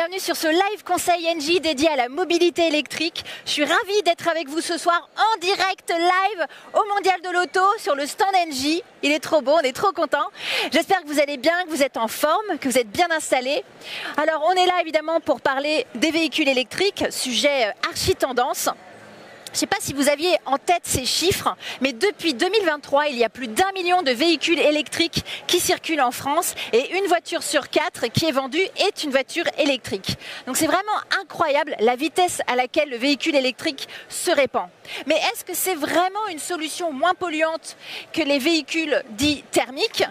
bienvenue sur ce live conseil Engie dédié à la mobilité électrique. Je suis ravie d'être avec vous ce soir en direct live au Mondial de l'Auto sur le stand Engie. Il est trop beau, on est trop contents. J'espère que vous allez bien, que vous êtes en forme, que vous êtes bien installés. Alors on est là évidemment pour parler des véhicules électriques, sujet archi tendance. Je ne sais pas si vous aviez en tête ces chiffres, mais depuis 2023, il y a plus d'1 million de véhicules électriques qui circulent en France et une voiture sur 4 qui est vendue est une voiture électrique. Donc c'est vraiment incroyable la vitesse à laquelle le véhicule électrique se répand. Mais est-ce que c'est vraiment une solution moins polluante que les véhicules dits thermiques?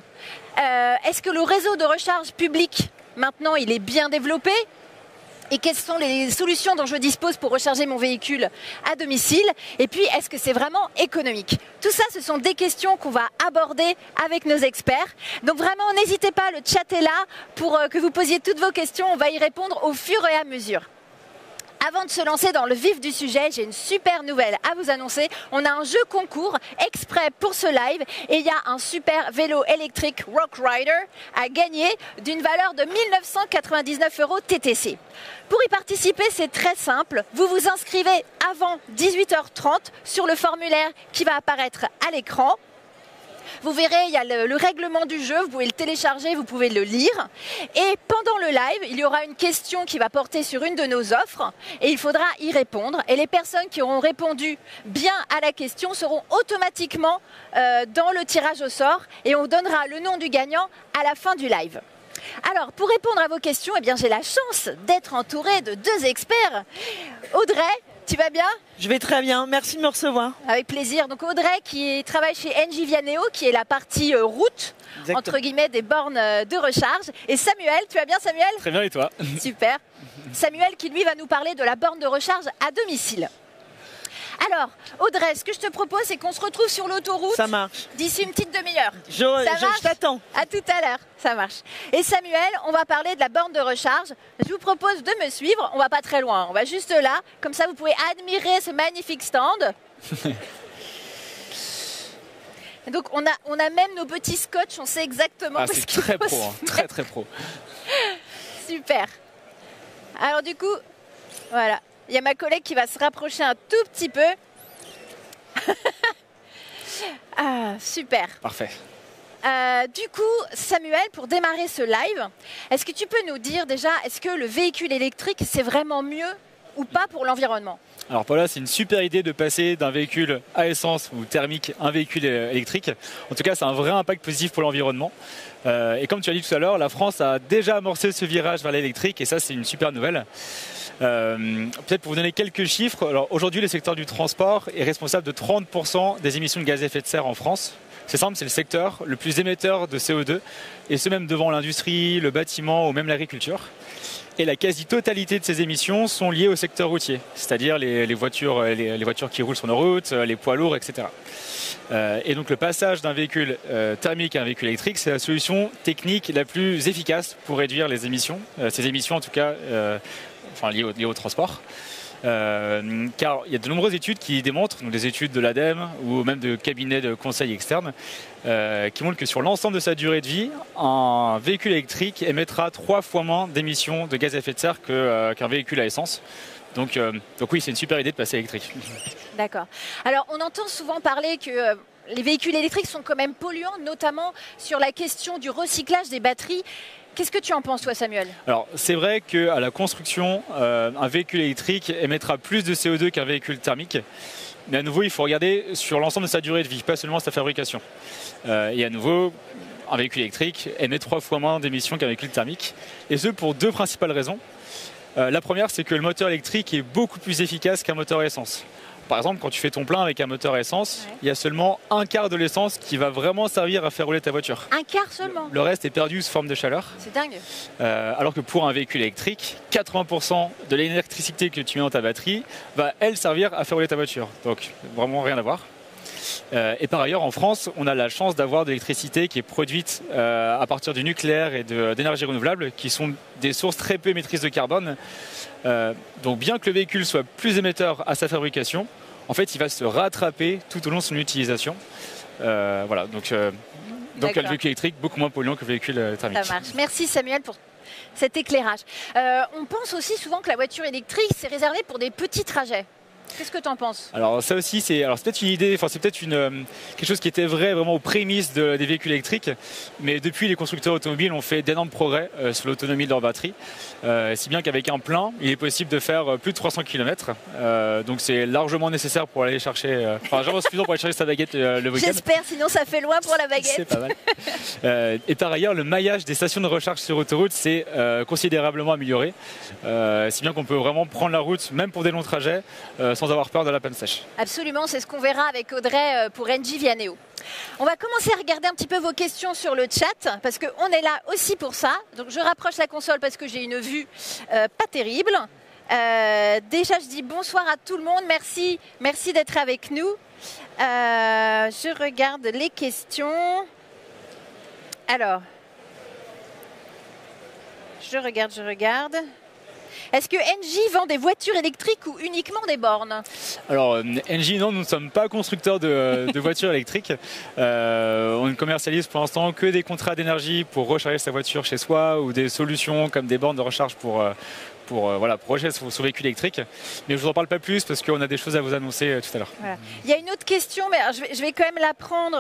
Est-ce que le réseau de recharge public, maintenant, il est bien développé ? Et quelles sont les solutions dont je dispose pour recharger mon véhicule à domicile? Et puis, est-ce que c'est vraiment économique? Tout ça, ce sont des questions qu'on va aborder avec nos experts. Donc vraiment, n'hésitez pas, le chat est là pour que vous posiez toutes vos questions. On va y répondre au fur et à mesure. Avant de se lancer dans le vif du sujet, j'ai une super nouvelle à vous annoncer. On a un jeu concours exprès pour ce live et il y a un super vélo électrique Rock Rider à gagner d'une valeur de 1 999 € TTC. Pour y participer, c'est très simple. Vous vous inscrivez avant 18h30 sur le formulaire qui va apparaître à l'écran. Vous verrez, il y a le règlement du jeu, vous pouvez le télécharger, vous pouvez le lire. Et pendant le live, il y aura une question qui va porter sur une de nos offres et il faudra y répondre. Et les personnes qui auront répondu bien à la question seront automatiquement dans le tirage au sort et on donnera le nom du gagnant à la fin du live. Alors, pour répondre à vos questions, eh bien, j'ai la chance d'être entourée de deux experts. Audrey, tu vas bien? Je vais très bien, merci de me recevoir. Avec plaisir. Donc Audrey qui travaille chez Engie Vianeo, qui est la partie route, exactement, entre guillemets, des bornes de recharge. Et Samuel, tu vas bien Samuel? Très bien et toi? Super. Samuel qui lui va nous parler de la borne de recharge à domicile. Alors, Audrey, ce que je te propose, c'est qu'on se retrouve sur l'autoroute. Ça marche. D'ici une petite demi-heure. Je t'attends. À tout à l'heure, ça marche. Et Samuel, on va parler de la borne de recharge. Je vous propose de me suivre. On va pas très loin. On va juste là. Comme ça, vous pouvez admirer ce magnifique stand. Et donc, on a même nos petits scotch. On sait exactement. Ah, c'est très pro, hein. Très très pro. Super. Alors du coup, voilà. Il y a ma collègue qui va se rapprocher un tout petit peu. Ah, super. Parfait. Du coup, Samuel, pour démarrer ce live, est-ce que tu peux nous dire déjà, est-ce que le véhicule électrique, c'est vraiment mieux ou pas pour l'environnement? Alors Paula, c'est une super idée de passer d'un véhicule à essence ou thermique à un véhicule électrique. En tout cas, c'est un vrai impact positif pour l'environnement. Et comme tu as dit tout à l'heure, la France a déjà amorcé ce virage vers l'électrique et ça, c'est une super nouvelle. Peut-être pour vous donner quelques chiffres, alors aujourd'hui le secteur du transport est responsable de 30% des émissions de gaz à effet de serre en France. C'est simple, c'est le secteur le plus émetteur de CO2 et ce même devant l'industrie, le bâtiment ou même l'agriculture. Et la quasi-totalité de ces émissions sont liées au secteur routier, c'est-à-dire les voitures qui roulent sur nos routes, les poids lourds, etc. Et donc le passage d'un véhicule thermique à un véhicule électrique, c'est la solution technique la plus efficace pour réduire les émissions, ces émissions en tout cas liées au transport. Car il y a de nombreuses études qui démontrent, donc des études de l'ADEME ou même de cabinets de conseil externes, qui montrent que sur l'ensemble de sa durée de vie, un véhicule électrique émettra 3 fois moins d'émissions de gaz à effet de serre qu'un véhicule à essence. Donc oui, c'est une super idée de passer électrique. D'accord. Alors on entend souvent parler que les véhicules électriques sont quand même polluants, notamment sur la question du recyclage des batteries. Qu'est-ce que tu en penses, toi, Samuel? Alors, c'est vrai qu'à la construction, un véhicule électrique émettra plus de CO2 qu'un véhicule thermique. Mais à nouveau, il faut regarder sur l'ensemble de sa durée de vie, pas seulement sa fabrication. Et à nouveau, un véhicule électrique émet 3 fois moins d'émissions qu'un véhicule thermique. Et ce, pour 2 principales raisons. La première, c'est que le moteur électrique est beaucoup plus efficace qu'un moteur à essence. Par exemple, quand tu fais ton plein avec un moteur essence, il y a seulement un quart de l'essence qui va vraiment servir à faire rouler ta voiture. Un quart seulement? Le reste est perdu sous forme de chaleur. C'est dingue. Alors que pour un véhicule électrique, 80% de l'électricité que tu mets dans ta batterie va, elle, servir à faire rouler ta voiture. Donc, vraiment rien à voir. Et par ailleurs, en France, on a la chance d'avoir de l'électricité qui est produite à partir du nucléaire et d'énergies renouvelables, qui sont des sources très peu émettrices de carbone. Donc bien que le véhicule soit plus émetteur à sa fabrication, en fait, il va se rattraper tout au long de son utilisation. Voilà, donc le véhicule électrique beaucoup moins polluant que le véhicule thermique. Ça marche. Merci Samuel pour cet éclairage. On pense aussi souvent que la voiture électrique, c'est réservé pour des petits trajets. Qu'est-ce que tu en penses? Alors ça aussi, c'est peut-être une idée, enfin c'est peut-être quelque chose qui était vrai vraiment aux prémices des véhicules électriques, mais depuis les constructeurs automobiles ont fait d'énormes progrès sur l'autonomie de leur batterie, si bien qu'avec un plein, il est possible de faire plus de 300 km, donc c'est largement nécessaire pour aller chercher, largement suffisant pour aller chercher sa baguette le week-end. J'espère, sinon ça fait loin pour la baguette. C'est pas mal. Et par ailleurs, le maillage des stations de recharge sur autoroute s'est considérablement amélioré, si bien qu'on peut vraiment prendre la route, même pour des longs trajets, sans avoir peur de la panne sèche. Absolument, c'est ce qu'on verra avec Audrey pour Engie Vianeo. On va commencer à regarder un petit peu vos questions sur le chat, parce qu'on est là aussi pour ça. Donc je rapproche la console parce que j'ai une vue pas terrible. Déjà, je dis bonsoir à tout le monde. Merci d'être avec nous. Je regarde les questions. Alors, je regarde. Est-ce que Engie vend des voitures électriques ou uniquement des bornes? Alors Engie, non, nous ne sommes pas constructeurs de voitures électriques. On ne commercialise pour l'instant que des contrats d'énergie pour recharger sa voiture chez soi ou des solutions comme des bornes de recharge pour recharger son véhicule électrique. Mais je ne vous en parle pas plus parce qu'on a des choses à vous annoncer tout à l'heure. Voilà. Il y a une autre question, mais je vais quand même la prendre,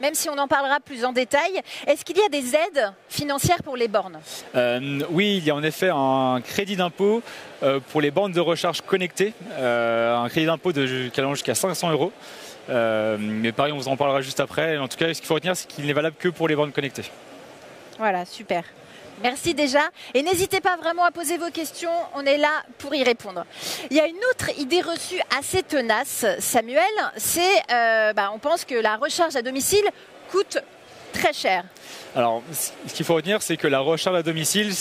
même si on en parlera plus en détail. Est-ce qu'il y a des aides financières pour les bornes? Oui, il y a en effet un crédit d'impôt pour les bornes de recharge connectées, un crédit d'impôt qui allant jusqu'à 500 €. Mais pareil, on vous en parlera juste après. En tout cas, ce qu'il faut retenir, c'est qu'il n'est valable que pour les bornes connectées. Voilà, super. Merci déjà. Et n'hésitez pas vraiment à poser vos questions, on est là pour y répondre. Il y a une autre idée reçue assez tenace, Samuel, c'est on pense que la recharge à domicile coûte très cher. Alors, ce qu'il faut retenir, c'est que la recharge à domicile,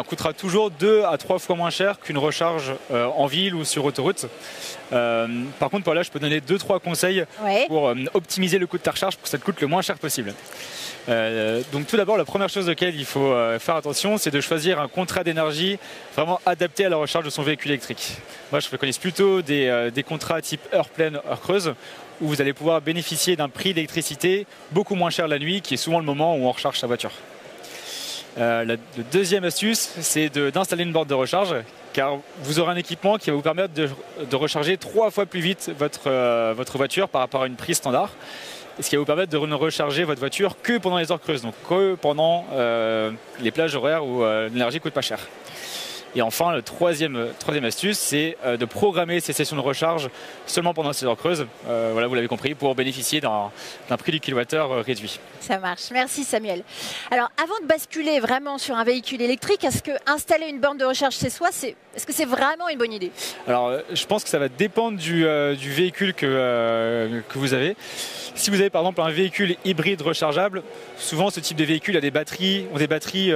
coûtera toujours 2 à 3 fois moins cher qu'une recharge en ville ou sur autoroute. Par contre, voilà, je peux donner 2-3 conseils pour optimiser le coût de ta recharge pour que ça te coûte le moins cher possible. Donc tout d'abord, la première chose auquel il faut faire attention, c'est de choisir un contrat d'énergie vraiment adapté à la recharge de son véhicule électrique. Moi, je préconise plutôt des contrats type heure pleine, heure creuse, où vous allez pouvoir bénéficier d'un prix d'électricité beaucoup moins cher la nuit, qui est souvent le moment où on recharge sa voiture. La deuxième astuce, c'est d'installer une borne de recharge, car vous aurez un équipement qui va vous permettre de recharger 3 fois plus vite votre voiture par rapport à une prise standard. Ce qui va vous permettre de ne recharger votre voiture que pendant les heures creuses, donc que pendant les plages horaires où l'énergie coûte pas cher. Et enfin, la troisième astuce, c'est de programmer ces sessions de recharge seulement pendant ces heures creuses. Voilà, vous l'avez compris, pour bénéficier d'un prix du kilowattheure réduit. Ça marche. Merci Samuel. Alors, avant de basculer vraiment sur un véhicule électrique, est-ce que installer une borne de recharge chez soi, est-ce que c'est vraiment une bonne idée? Alors, je pense que ça va dépendre du véhicule que vous avez. Si vous avez par exemple un véhicule hybride rechargeable, souvent ce type de véhicule ont des batteries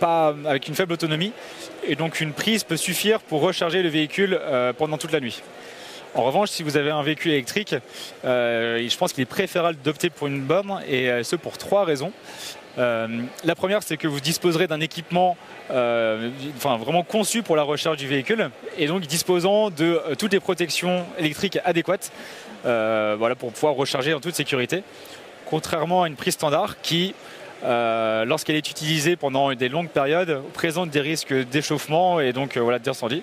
pas avec une faible autonomie, et donc une prise peut suffire pour recharger le véhicule pendant toute la nuit. En revanche, si vous avez un véhicule électrique, je pense qu'il est préférable d'opter pour une borne, et ce pour 3 raisons. La première, c'est que vous disposerez d'un équipement vraiment conçu pour la recharge du véhicule, et donc disposant de toutes les protections électriques adéquates pour pouvoir recharger en toute sécurité, contrairement à une prise standard qui, lorsqu'elle est utilisée pendant des longues périodes, présente des risques d'échauffement et donc d'incendie.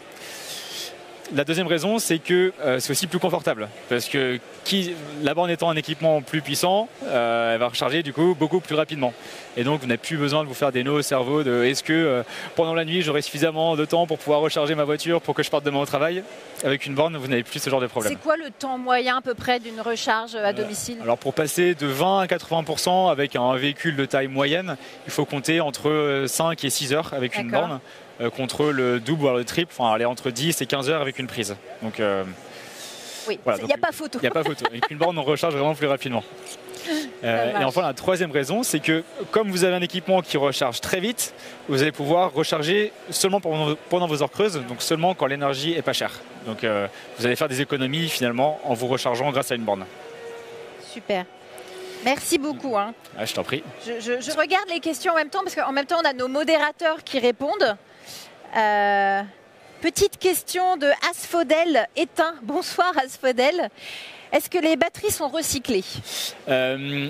La deuxième raison, c'est que c'est aussi plus confortable, parce que la borne étant un équipement plus puissant, elle va recharger du coup beaucoup plus rapidement. Et donc vous n'avez plus besoin de vous faire des nœuds au cerveau de est-ce que pendant la nuit j'aurai suffisamment de temps pour pouvoir recharger ma voiture pour que je parte demain au travail. Avec une borne, vous n'avez plus ce genre de problème. C'est quoi le temps moyen à peu près d'une recharge à domicile? Alors pour passer de 20 à 80% avec un véhicule de taille moyenne, il faut compter entre 5 et 6 heures avec une borne, contre le double voire le triple, aller entre 10 et 15 heures avec une prise. Donc oui, il n'y a pas photo. Il n'y a pas photo. Avec une borne, on recharge vraiment plus rapidement. Et enfin, la troisième raison, c'est que comme vous avez un équipement qui recharge très vite, vous allez pouvoir recharger seulement pendant vos heures creuses, donc seulement quand l'énergie est pas chère. Donc vous allez faire des économies finalement en vous rechargeant grâce à une borne. Super. Merci beaucoup. Je t'en prie. Je regarde les questions en même temps, parce qu'en même temps, on a nos modérateurs qui répondent. Petite question de Asphodel éteint. Bonsoir Asphodel. Est-ce que les batteries sont recyclées?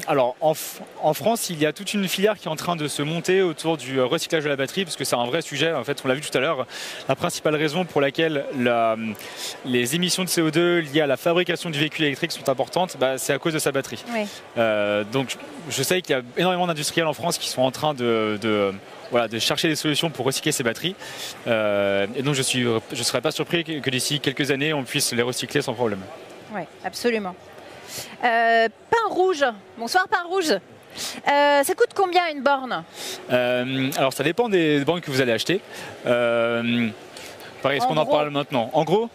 Alors en France, il y a toute une filière qui est en train de se monter autour du recyclage de la batterie, parce que c'est un vrai sujet. En fait, on l'a vu tout à l'heure, la principale raison pour laquelle les émissions de CO2 liées à la fabrication du véhicule électrique sont importantes, c'est à cause de sa batterie. Oui. Donc je sais qu'il y a énormément d'industriels en France qui sont en train de chercher des solutions pour recycler ces batteries. Et donc je ne serais pas surpris que d'ici quelques années, on puisse les recycler sans problème. Oui, absolument. Pain rouge. Bonsoir, Pain rouge. Ça coûte combien une borne? Alors ça dépend des bornes que vous allez acheter. Pareil, est-ce qu'on en parle maintenant? En gros,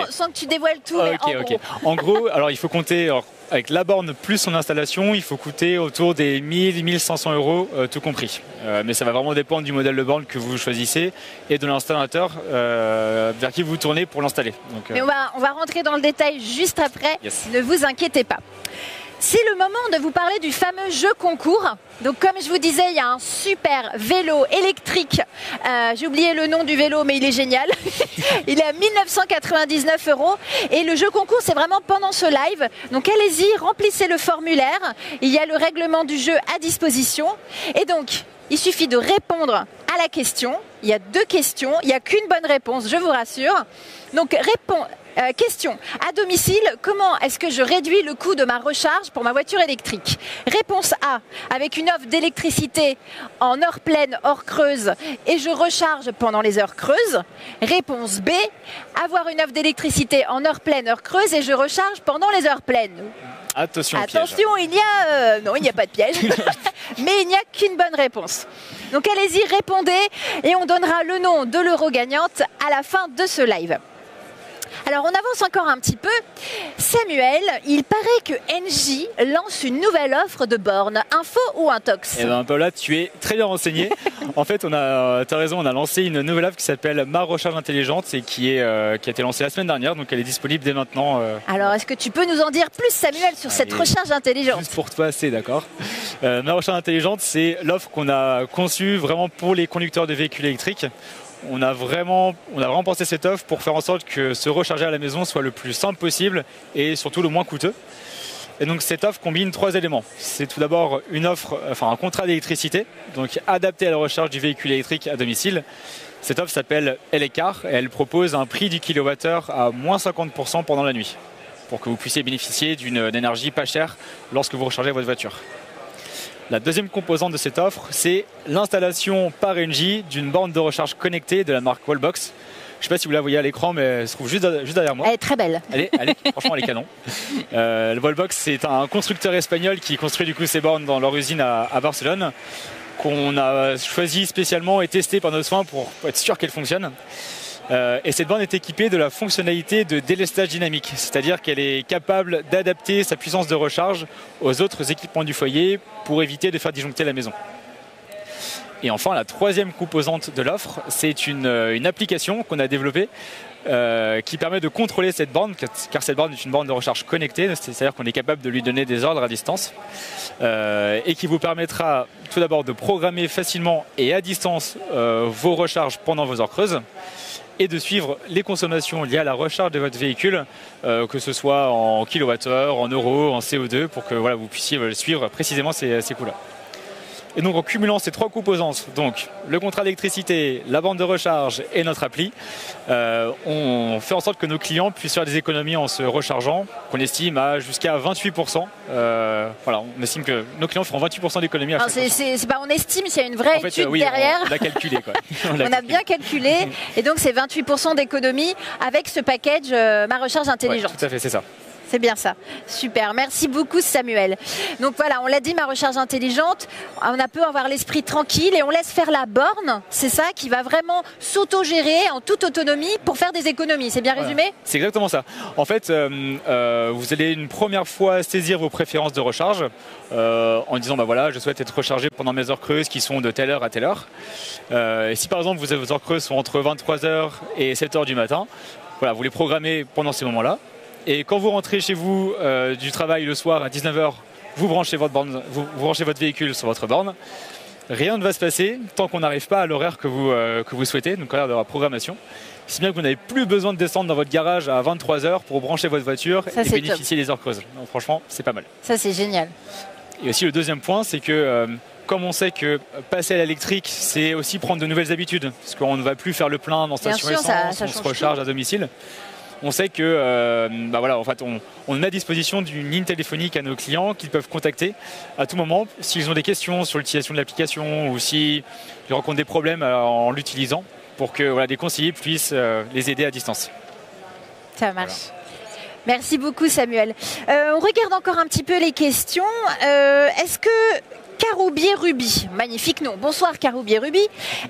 Sans que tu dévoiles tout, mais en gros. En gros, alors il faut compter, avec la borne plus son installation, il faut coûter autour des 1000-1500 euros tout compris. Mais ça va vraiment dépendre du modèle de borne que vous choisissez et de l'installateur vers qui vous tournez pour l'installer. Mais on va rentrer dans le détail juste après, yes. Ne vous inquiétez pas. C'est le moment de vous parler du fameux jeu concours. Donc comme je vous disais, il y a un super vélo électrique. J'ai oublié le nom du vélo, mais il est génial. Il est à 1999 euros. Et le jeu concours, c'est vraiment pendant ce live. Donc allez-y, remplissez le formulaire. Il y a le règlement du jeu à disposition. Et donc, il suffit de répondre à la question. Il y a 2 questions. Il n'y a qu'une bonne réponse, je vous rassure. Donc question, à domicile, comment est-ce que je réduis le coût de ma recharge pour ma voiture électrique? Réponse A, avec une offre d'électricité en heure pleine, heure creuse, et je recharge pendant les heures creuses. Réponse B, avoir une offre d'électricité en heure pleine, heure creuse, et je recharge pendant les heures pleines. Attention, il n'y a... non, il n'y a pas de piège, mais il n'y a qu'une bonne réponse. Donc allez-y, répondez, et on donnera le nom de l'euro gagnante à la fin de ce live. Alors on avance encore un petit peu. Samuel, il paraît que Engie lance une nouvelle offre de borne. Info ou intox? Eh bien Paula, tu es très bien renseignée. En fait, tu as raison, on a lancé une nouvelle offre qui s'appelle Ma Recharge Intelligente et qui a été lancée la semaine dernière, donc elle est disponible dès maintenant. Alors est-ce que tu peux nous en dire plus, Samuel, sur cette recharge intelligente? Juste pour toi, c'est d'accord. Ma Recharge Intelligente, c'est l'offre qu'on a conçue vraiment pour les conducteurs de véhicules électriques. On a vraiment pensé cette offre pour faire en sorte que se recharger à la maison soit le plus simple possible et surtout le moins coûteux. Et donc cette offre combine 3 éléments. C'est tout d'abord un contrat d'électricité, donc adapté à la recharge du véhicule électrique à domicile. Cette offre s'appelle Elecar et elle propose un prix du kilowattheure à moins 50% pendant la nuit, pour que vous puissiez bénéficier d'une énergie pas chère lorsque vous rechargez votre voiture. La deuxième composante de cette offre, c'est l'installation par Engie d'une borne de recharge connectée de la marque Wallbox. Je ne sais pas si vous la voyez à l'écran, mais elle se trouve juste derrière moi. Elle est très belle. Franchement, elle est canon. Le Wallbox, c'est un constructeur espagnol qui construit du coup ces bornes dans leur usine à Barcelone, qu'on a choisi spécialement et testé par nos soins pour être sûr qu'elle fonctionne. Et cette borne est équipée de la fonctionnalité de délestage dynamique, c'est-à-dire qu'elle est capable d'adapter sa puissance de recharge aux autres équipements du foyer pour éviter de faire disjoncter la maison. Et enfin, la troisième composante de l'offre, c'est une application qu'on a développée qui permet de contrôler cette borne, car cette borne est une borne de recharge connectée, c'est-à-dire qu'on est capable de lui donner des ordres à distance, et qui vous permettra tout d'abord de programmer facilement et à distance vos recharges pendant vos heures creuses, et de suivre les consommations liées à la recharge de votre véhicule, que ce soit en kilowattheure, en euros, en CO2, pour que vous puissiez suivre précisément ces coûts-là. Et donc en cumulant ces 3 composantes, donc le contrat d'électricité, la borne de recharge et notre appli, on fait en sorte que nos clients puissent faire des économies en se rechargeant, qu'on estime à jusqu'à 28%. On estime que nos clients feront 28% d'économies à chaque fois. C'est pas on estime, il y a une vraie étude derrière. On l'a calculé. On a bien calculé. Et donc c'est 28% d'économies avec ce package Ma Recharge Intelligente. Ouais, tout à fait, c'est ça. C'est bien ça. Super. Merci beaucoup, Samuel. Donc voilà, on l'a dit, Ma Recharge Intelligente, on peut avoir l'esprit tranquille et on laisse faire la borne. C'est ça qui va vraiment s'auto-gérer en toute autonomie pour faire des économies. C'est bien résumé? C'est exactement ça. En fait, vous allez une première fois saisir vos préférences de recharge en disant je souhaite être rechargé pendant mes heures creuses qui sont de telle heure à telle heure. Et si par exemple vos heures creuses sont entre 23h et 7h du matin, vous les programmez pendant ces moments-là. Et quand vous rentrez chez vous du travail le soir à 19h, vous branchez votre borne, vous branchez votre véhicule sur votre borne. rien ne va se passer tant qu'on n'arrive pas à l'horaire que vous souhaitez, donc l'horaire de la programmation. Si bien que vous n'avez plus besoin de descendre dans votre garage à 23 h pour brancher votre voiture et bénéficier des heures creuses. Donc, franchement, c'est pas mal. Ça, c'est génial. Et aussi, le deuxième point, c'est que comme on sait que passer à l'électrique, c'est aussi prendre de nouvelles habitudes, parce qu'on ne va plus faire le plein dans station essence, on se recharge à domicile. On sait que voilà, en fait, on met à disposition d'une ligne téléphonique à nos clients qu'ils peuvent contacter à tout moment s'ils ont des questions sur l'utilisation de l'application ou s'ils rencontrent des problèmes en l'utilisant, pour que voilà, des conseillers puissent les aider à distance. Ça marche. Voilà. Merci beaucoup, Samuel. On regarde encore un petit peu les questions. Est-ce que Caroubier Ruby, magnifique nom. Bonsoir Caroubier Ruby.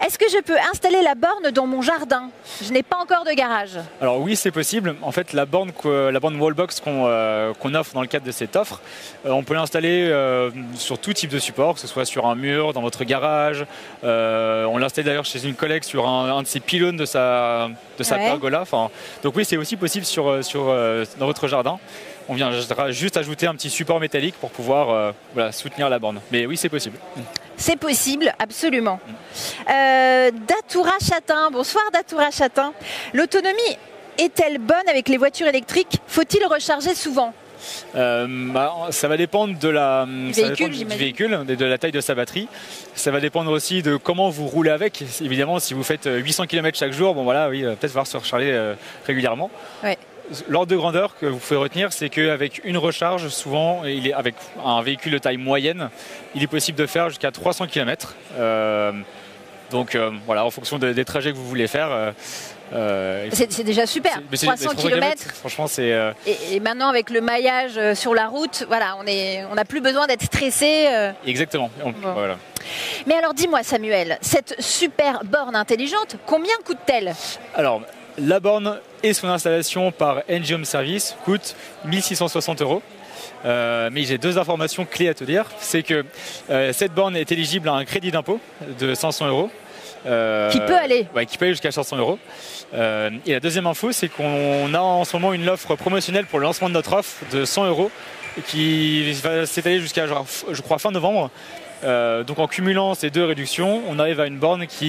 Est-ce que je peux installer la borne dans mon jardin? Je n'ai pas encore de garage. Alors oui, c'est possible. En fait, la borne Wallbox qu'on offre dans le cadre de cette offre, on peut l'installer sur tout type de support, que ce soit sur un mur, dans votre garage. On l'installe d'ailleurs chez une collègue sur un de ses pylônes de sa pergola. Enfin, donc oui, c'est aussi possible dans votre jardin. On vient juste ajouter un petit support métallique pour pouvoir voilà, soutenir la borne. Mais oui, c'est possible. C'est possible, absolument. Datoura Chatin, bonsoir Datoura Chatin. L'autonomie est-elle bonne avec les voitures électriques? Faut-il recharger souvent? Ça va dépendre du véhicule, de la taille de sa batterie. Ça va dépendre aussi de comment vous roulez avec. Évidemment, si vous faites 800 km chaque jour, bon voilà, oui, peut-être falloir se recharger régulièrement. Ouais. L'ordre de grandeur que vous pouvez retenir, c'est qu'avec une recharge, souvent, avec un véhicule de taille moyenne, il est possible de faire jusqu'à 300 km. Donc voilà, en fonction des trajets que vous voulez faire. C'est déjà super. 300 km. Franchement, c'est. Et maintenant, avec le maillage sur la route, voilà, on n'a plus besoin d'être stressé. Exactement. Bon. Voilà. Mais alors, dis-moi, Samuel, cette super borne intelligente, combien coûte-t-elle? Alors, la borne et son installation par NG Home Service coûte 1 660 €. Mais j'ai deux informations clés à te dire. C'est que cette borne est éligible à un crédit d'impôt de 500 €. Qui peut aller. Ouais, qui peut aller jusqu'à 500 €. Et la deuxième info, c'est qu'on a en ce moment une offre promotionnelle pour le lancement de notre offre de 100 € qui va s'étaler jusqu'à, je crois, fin novembre. Donc en cumulant ces deux réductions, on arrive à une borne donc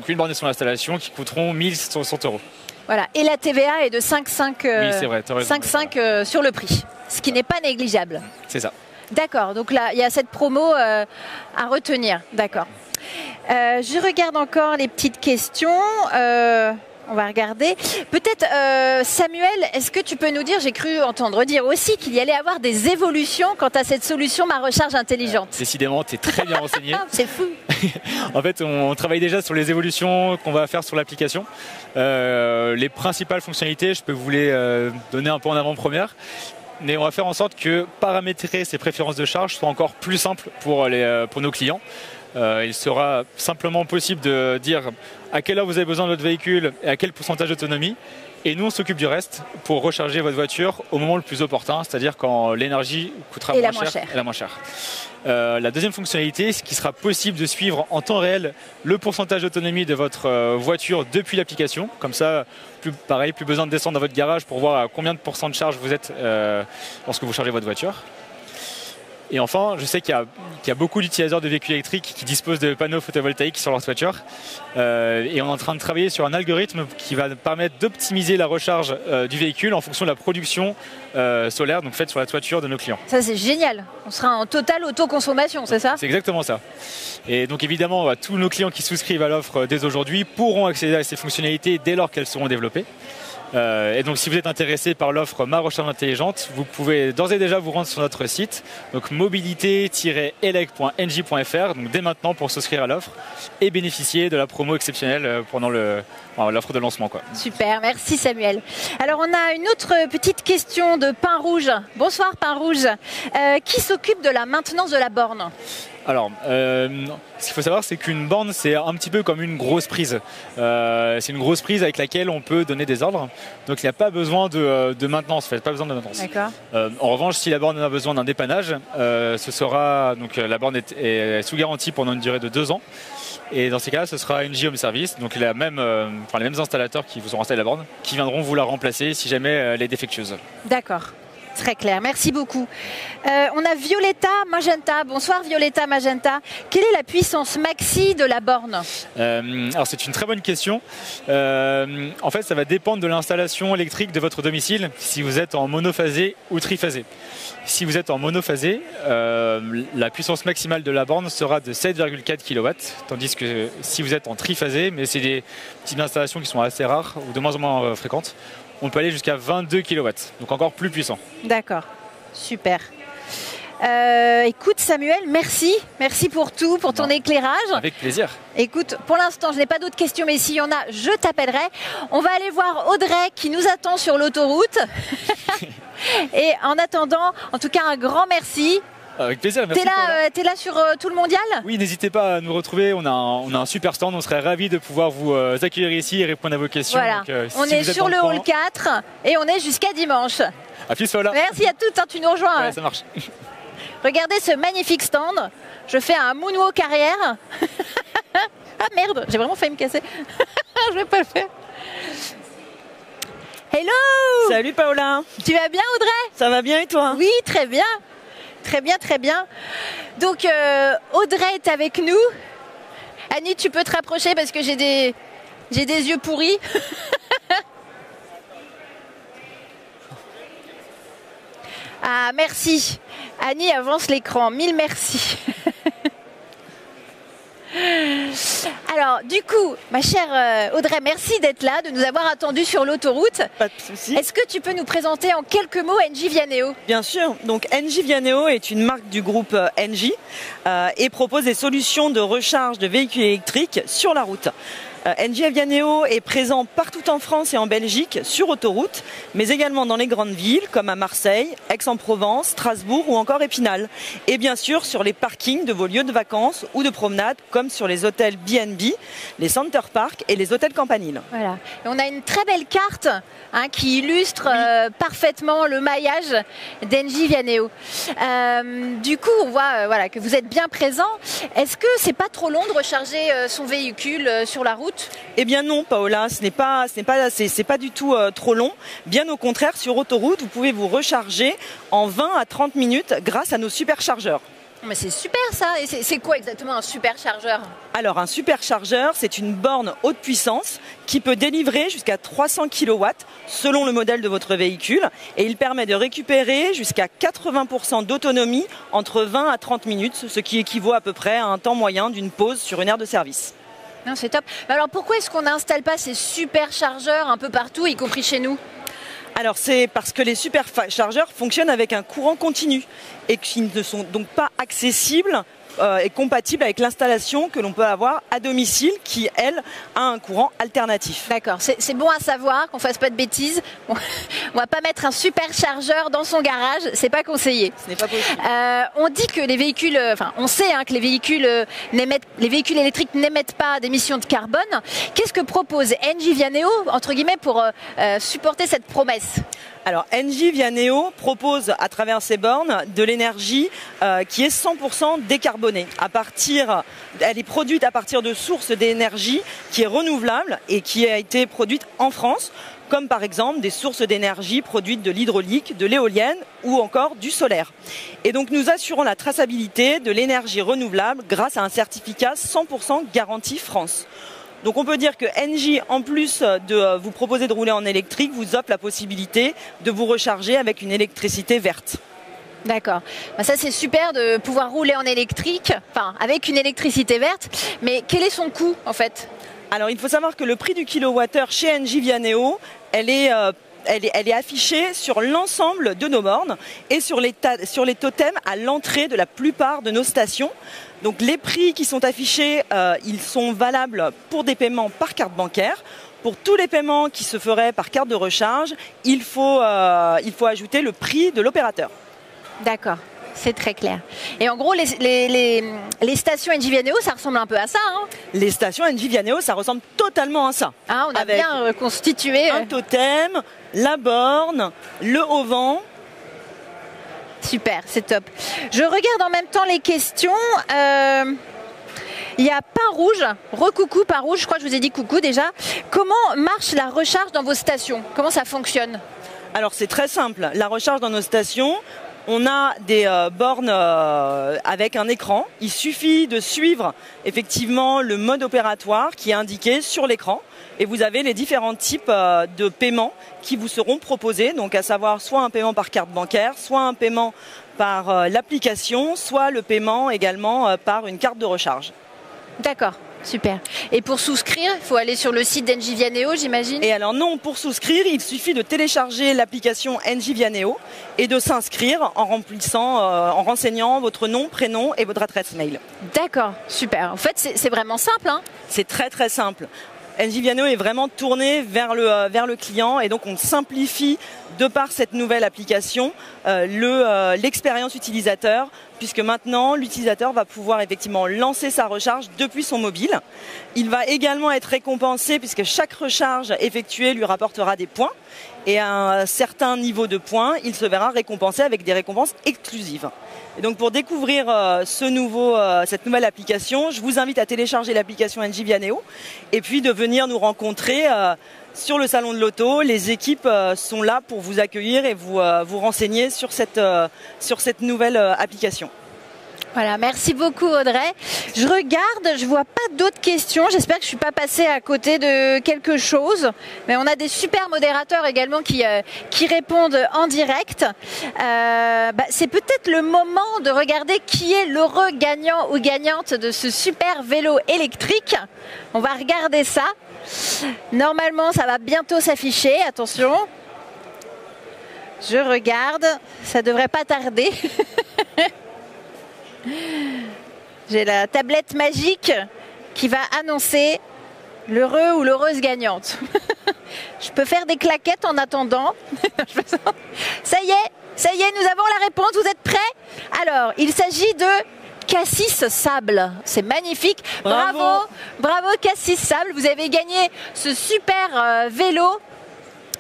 une borne et son installation qui coûteront 1 160 €. Voilà, et la TVA est de 5,5 oui, c'est vrai, 5,5 sur le prix, ce qui n'est pas négligeable. C'est ça. D'accord, donc là, il y a cette promo à retenir. D'accord. Je regarde encore les petites questions. On va regarder. Peut-être, Samuel, est-ce que tu peux nous dire, j'ai cru entendre dire aussi qu'il y allait avoir des évolutions quant à cette solution Ma Recharge Intelligente. Décidément, tu es très bien renseigné. C'est fou. En fait, on travaille déjà sur les évolutions qu'on va faire sur l'application. Les principales fonctionnalités, je peux vous les donner un peu en avant-première. Mais on va faire en sorte que paramétrer ces préférences de charge soit encore plus simple pour nos clients. Il sera simplement possible de dire à quelle heure vous avez besoin de votre véhicule et à quel pourcentage d'autonomie. Et nous, on s'occupe du reste pour recharger votre voiture au moment le plus opportun, c'est-à-dire quand l'énergie coûtera moins cher et la moins chère. La deuxième fonctionnalité, c'est qu'il sera possible de suivre en temps réel le pourcentage d'autonomie de votre voiture depuis l'application. Comme ça, plus besoin de descendre dans votre garage pour voir à combien de pourcents de charge vous êtes lorsque vous chargez votre voiture. Et enfin, je sais qu'il y a beaucoup d'utilisateurs de véhicules électriques qui disposent de panneaux photovoltaïques sur leur voiture. Et on est en train de travailler sur un algorithme qui va permettre d'optimiser la recharge du véhicule en fonction de la production solaire donc faite sur la toiture de nos clients. Ça, c'est génial. On sera en totale autoconsommation, c'est ça? C'est exactement ça. Et donc évidemment, tous nos clients qui souscrivent à l'offre dès aujourd'hui pourront accéder à ces fonctionnalités dès lors qu'elles seront développées. Et donc si vous êtes intéressé par l'offre Ma Recharge Intelligente, vous pouvez d'ores et déjà vous rendre sur notre site, donc mobilité-elec.nj.fr, donc dès maintenant pour souscrire à l'offre et bénéficier de la promo exceptionnelle pendant l'offre de lancement, quoi. Super, merci Samuel. Alors on a une autre petite question de Pain Rouge. Bonsoir Pain Rouge. Qui s'occupe de la maintenance de la borne? Alors, ce qu'il faut savoir, c'est qu'une borne, c'est un petit peu comme une grosse prise. C'est une grosse prise avec laquelle on peut donner des ordres. Donc, il n'y a pas besoin de maintenance. En fait, pas besoin de maintenance. D'accord. En revanche, si la borne a besoin d'un dépannage, donc la borne est sous garantie pendant une durée de 2 ans. Et dans ces cas-là, ce sera NG Home Service, donc les mêmes installateurs qui vous ont installé la borne, qui viendront vous la remplacer si jamais elle est défectueuse. D'accord. Très clair, merci beaucoup. On a Violetta Magenta. Bonsoir Violetta Magenta. Quelle est la puissance maxi de la borne? Alors c'est une très bonne question. En fait, ça va dépendre de l'installation électrique de votre domicile, si vous êtes en monophasé ou triphasé. Si vous êtes en monophasé, la puissance maximale de la borne sera de 7,4 kW, tandis que si vous êtes en triphasé, mais c'est des petites installations qui sont assez rares ou de moins en moins fréquentes, on peut aller jusqu'à 22 kW, donc encore plus puissant. D'accord, super. Écoute Samuel, merci pour tout, pour ton éclairage. Avec plaisir. Écoute, pour l'instant je n'ai pas d'autres questions, mais s'il y en a, je t'appellerai. On va aller voir Audrey qui nous attend sur l'autoroute. Et en attendant, en tout cas un grand merci. Avec plaisir, merci. T'es là sur tout le mondial? Oui, n'hésitez pas à nous retrouver, on a un super stand, on serait ravis de pouvoir vous accueillir ici et répondre à vos questions. Voilà, donc, on est sur le hall 4 et on est jusqu'à dimanche. À plus, Paola. Merci à toutes, hein, tu nous rejoins. Ouais, ça marche. Regardez ce magnifique stand, je fais un moonwalk arrière. Ah merde, j'ai vraiment failli me casser. Je vais pas le faire. Hello! Salut Paola. Tu vas bien Audrey? Ça va bien et toi? Oui, très bien. Très bien, très bien. Donc Audrey est avec nous. Annie, tu peux te rapprocher parce que j'ai des yeux pourris. Ah, merci. Annie avance l'écran. Mille merci. Alors, du coup, ma chère Audrey, merci d'être là, de nous avoir attendus sur l'autoroute. Pas de souci. Est-ce que tu peux nous présenter en quelques mots Engie Vianeo? Bien sûr. Donc Engie Vianeo est une marque du groupe Engie et propose des solutions de recharge de véhicules électriques sur la route. Engie Vianeo est présent partout en France et en Belgique sur autoroute, mais également dans les grandes villes comme à Marseille, Aix-en-Provence, Strasbourg ou encore Épinal. Et bien sûr sur les parkings de vos lieux de vacances ou de promenade comme sur les hôtels B&B, les center parks et les hôtels campaniles. Voilà. Et on a une très belle carte qui illustre parfaitement le maillage d'Engie Vianeo. Du coup, on voit voilà, que vous êtes bien présent. Est-ce que c'est pas trop long de recharger son véhicule sur la route? Eh bien non, Paola, c'est pas du tout trop long. Bien au contraire, sur autoroute, vous pouvez vous recharger en 20 à 30 minutes grâce à nos superchargeurs. Mais c'est super ça. Et c'est quoi exactement un superchargeur? Alors un superchargeur, c'est une borne haute puissance qui peut délivrer jusqu'à 300 kW selon le modèle de votre véhicule et il permet de récupérer jusqu'à 80% d'autonomie entre 20 à 30 minutes, ce qui équivaut à peu près à un temps moyen d'une pause sur une aire de service. Non, c'est top. Alors pourquoi est-ce qu'on n'installe pas ces superchargeurs un peu partout, y compris chez nous? Alors c'est parce que les superchargeurs fonctionnent avec un courant continu et qui ne sont donc pas accessibles et compatibles avec l'installation que l'on peut avoir à domicile qui, elle, a un courant alternatif. D'accord, c'est bon à savoir qu'on ne fasse pas de bêtises. On va pas mettre un superchargeur dans son garage, c'est pas conseillé. Ce n'est pas possible. On dit que les véhicules, enfin on sait que les véhicules électriques n'émettent pas d'émissions de carbone. Qu'est-ce que propose Engie Vianeo, entre guillemets, pour supporter cette promesse? Alors Engie Vianeo propose à travers ses bornes de l'énergie qui est 100% décarbonée. Elle est produite à partir de sources d'énergie qui est renouvelable et qui a été produite en France, comme par exemple des sources d'énergie produites de l'hydraulique, de l'éolienne ou encore du solaire. Et donc nous assurons la traçabilité de l'énergie renouvelable grâce à un certificat 100% garantie France. Donc on peut dire que Engie, en plus de vous proposer de rouler en électrique, vous offre la possibilité de vous recharger avec une électricité verte. D'accord. Ça c'est super de pouvoir rouler en électrique, enfin avec une électricité verte, mais quel est son coût en fait? Alors il faut savoir que le prix du kilowattheure chez Engie Vianeo, elle est affichée sur l'ensemble de nos bornes et sur les totems à l'entrée de la plupart de nos stations. Donc les prix qui sont affichés, ils sont valables pour des paiements par carte bancaire. Pour tous les paiements qui se feraient par carte de recharge, il faut ajouter le prix de l'opérateur. D'accord, c'est très clair. Et en gros, les stations Engie Vianeo, ça ressemble un peu à ça, hein? Les stations Engie Vianeo, ça ressemble totalement à ça. Ah, on a avec bien constitué un totem, la borne, le haut-vent. Super, c'est top. Je regarde en même temps les questions. Il y a Pain Rouge, recoucou Pain Rouge, je crois que je vous ai dit coucou déjà. Comment marche la recharge dans vos stations? Comment ça fonctionne? Alors c'est très simple, la recharge dans nos stations, on a des bornes avec un écran. Il suffit de suivre effectivement le mode opératoire qui est indiqué sur l'écran. Et vous avez les différents types de paiements qui vous seront proposés. Donc à savoir soit un paiement par carte bancaire, soit un paiement par l'application, soit le paiement également par une carte de recharge. D'accord. Super. Et pour souscrire, il faut aller sur le site d'Engie Vianeo, j'imagine? Et alors non, pour souscrire, il suffit de télécharger l'application Engie Vianeo et de s'inscrire en remplissant, en renseignant votre nom, prénom et votre adresse mail. D'accord, super. En fait, c'est vraiment simple, hein? C'est très très simple. Engie Vianeo est vraiment tourné vers le client et donc on simplifie de par cette nouvelle application l'expérience utilisateur, puisque maintenant l'utilisateur va pouvoir effectivement lancer sa recharge depuis son mobile. Il va également être récompensé puisque chaque recharge effectuée lui rapportera des points et à un certain niveau de points, il se verra récompensé avec des récompenses exclusives. Et donc pour découvrir cette nouvelle application, je vous invite à télécharger l'application Engie Vianeo et puis de venir nous rencontrer sur le salon de l'auto. Les équipes sont là pour vous accueillir et vous renseigner sur cette nouvelle application. Voilà, merci beaucoup Audrey. Je regarde, je vois pas d'autres questions. J'espère que je suis pas passée à côté de quelque chose. Mais on a des super modérateurs également qui répondent en direct. C'est peut-être le moment de regarder qui est l'heureux gagnant ou gagnante de ce super vélo électrique. On va regarder ça. Normalement, ça va bientôt s'afficher. Attention. Je regarde. Ça devrait pas tarder. J'ai la tablette magique qui va annoncer l'heureux ou l'heureuse gagnante. Je peux faire des claquettes en attendant. Ça y est, nous avons la réponse. Vous êtes prêts? Alors, il s'agit de Cassis Sable. C'est magnifique. Bravo Cassis Sable. Vous avez gagné ce super vélo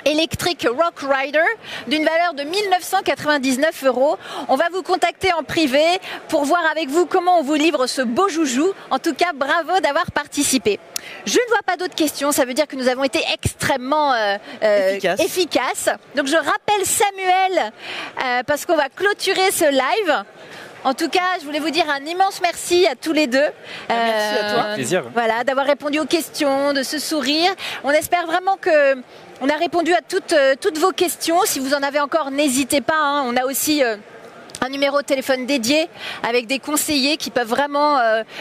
électrique Rock Rider d'une valeur de 1999 €. On va vous contacter en privé pour voir avec vous comment on vous livre ce beau joujou. En tout cas, bravo d'avoir participé. Je ne vois pas d'autres questions, ça veut dire que nous avons été extrêmement efficaces. Donc je rappelle Samuel parce qu'on va clôturer ce live. En tout cas, je voulais vous dire un immense merci à tous les deux. Merci à toi. Plaisir. Voilà, d'avoir répondu aux questions, de ce sourire. On espère vraiment que on a répondu à toutes vos questions. Si vous en avez encore, n'hésitez pas, hein. On a aussi un numéro de téléphone dédié avec des conseillers qui peuvent vraiment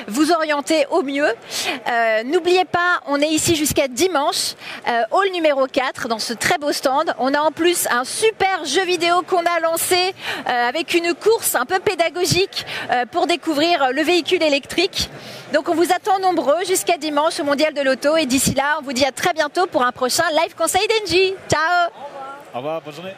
vous orienter au mieux. N'oubliez pas, on est ici jusqu'à dimanche, hall numéro 4, dans ce très beau stand. On a en plus un super jeu vidéo qu'on a lancé avec une course un peu pédagogique pour découvrir le véhicule électrique. Donc on vous attend nombreux jusqu'à dimanche au Mondial de l'Auto. Et d'ici là, on vous dit à très bientôt pour un prochain live conseil d'Engie. Ciao! Au revoir, bonne journée.